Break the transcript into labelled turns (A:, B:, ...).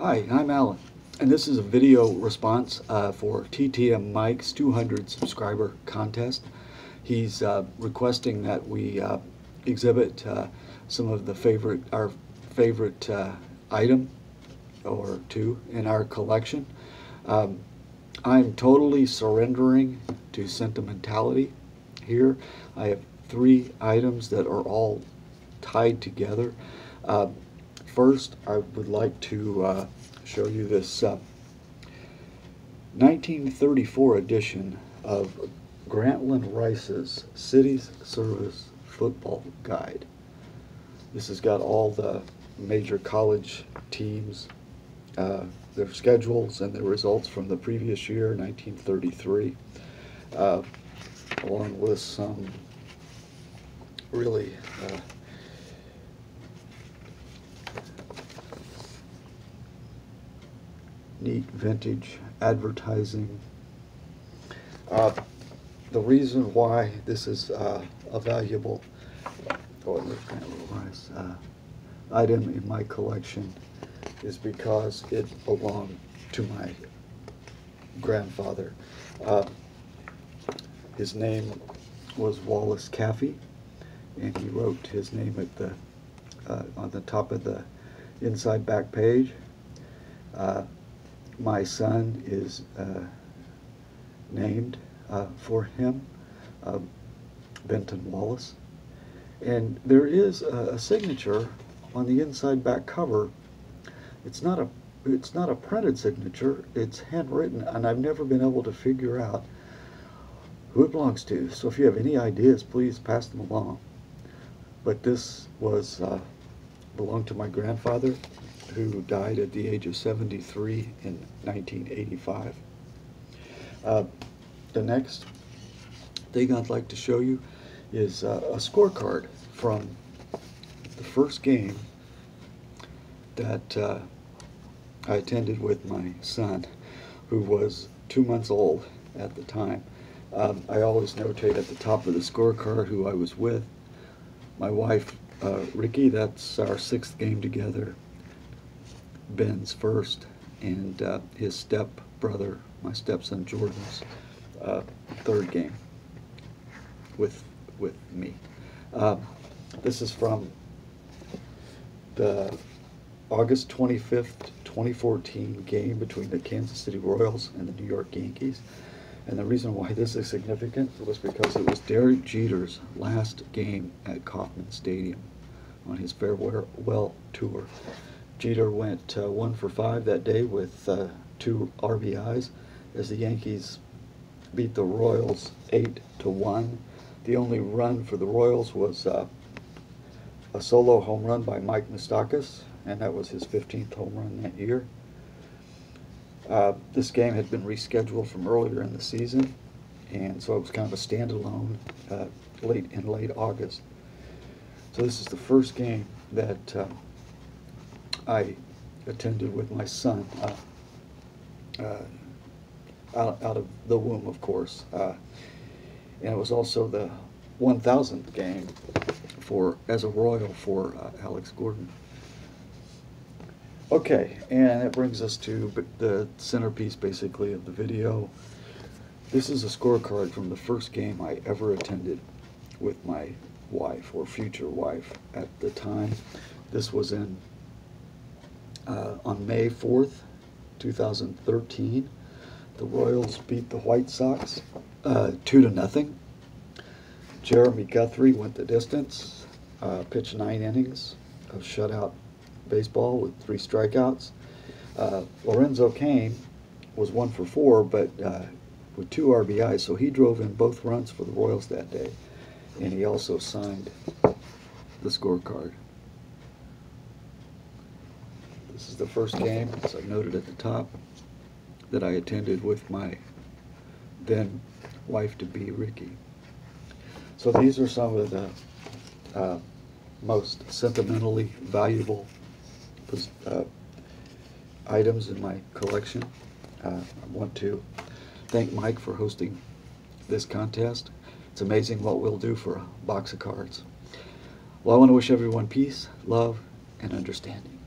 A: Hi, I'm Alan, and this is a video response for TTM Mike's 200 subscriber contest. He's requesting that we exhibit some of our favorite item or two in our collection. I'm totally surrendering to sentimentality here. I have 3 items that are all tied together. First, I would like to show you this 1934 edition of Grantland Rice's Cities Service Football Guide. This has got all the major college teams, their schedules and their results from the previous year, 1933, along with some really neat vintage advertising. The reason why this is a valuable item in my collection is because it belonged to my grandfather. His name was Wallace Caffey, and he wrote his name at the on the top of the inside back page. My son is named for him, Benton Wallace, and there is a signature on the inside back cover. It's not a printed signature, it's handwritten, and I've never been able to figure out who it belongs to. So if you have any ideas, please pass them along. But this was belonged to my grandfather, who died at the age of 73 in 1985. The next thing I'd like to show you is a scorecard from the first game that I attended with my son, who was 2 months old at the time. I always notate at the top of the scorecard who I was with. My wife, Ricky, that's our 6th game together. Ben's first, and his step brother, my stepson Jordan's 3rd game with me. This is from the August 25th, 2014 game between the Kansas City Royals and the New York Yankees. And the reason why this is significant was because it was Derek Jeter's last game at Kauffman Stadium on his farewell tour. Jeter went 1 for 5 that day with 2 RBIs as the Yankees beat the Royals 8-1. The only run for the Royals was a solo home run by Mike Moustakas, and that was his 15th home run that year. This game had been rescheduled from earlier in the season, and so it was kind of a standalone in late August. So this is the first game that I attended with my son, out of the womb, of course, and it was also the 1000th game as a Royal for Alex Gordon. Okay, and that brings us to the centerpiece, basically, of the video. This is a scorecard from the first game I ever attended with my wife, or future wife at the time. This was on May 4th, 2013. The Royals beat the White Sox 2-0. Jeremy Guthrie went the distance, pitched 9 innings of shutout baseball with 3 strikeouts. Lorenzo Cain was 1 for 4, but with 2 RBIs, so he drove in both runs for the Royals that day, and he also signed the scorecard. This is the first game, as I noted at the top, that I attended with my then wife-to-be, Ricky. So these are some of the most sentimentally valuable items in my collection. I want to thank Mike for hosting this contest. It's amazing what we'll do for a box of cards. Well, I want to wish everyone peace, love, and understanding.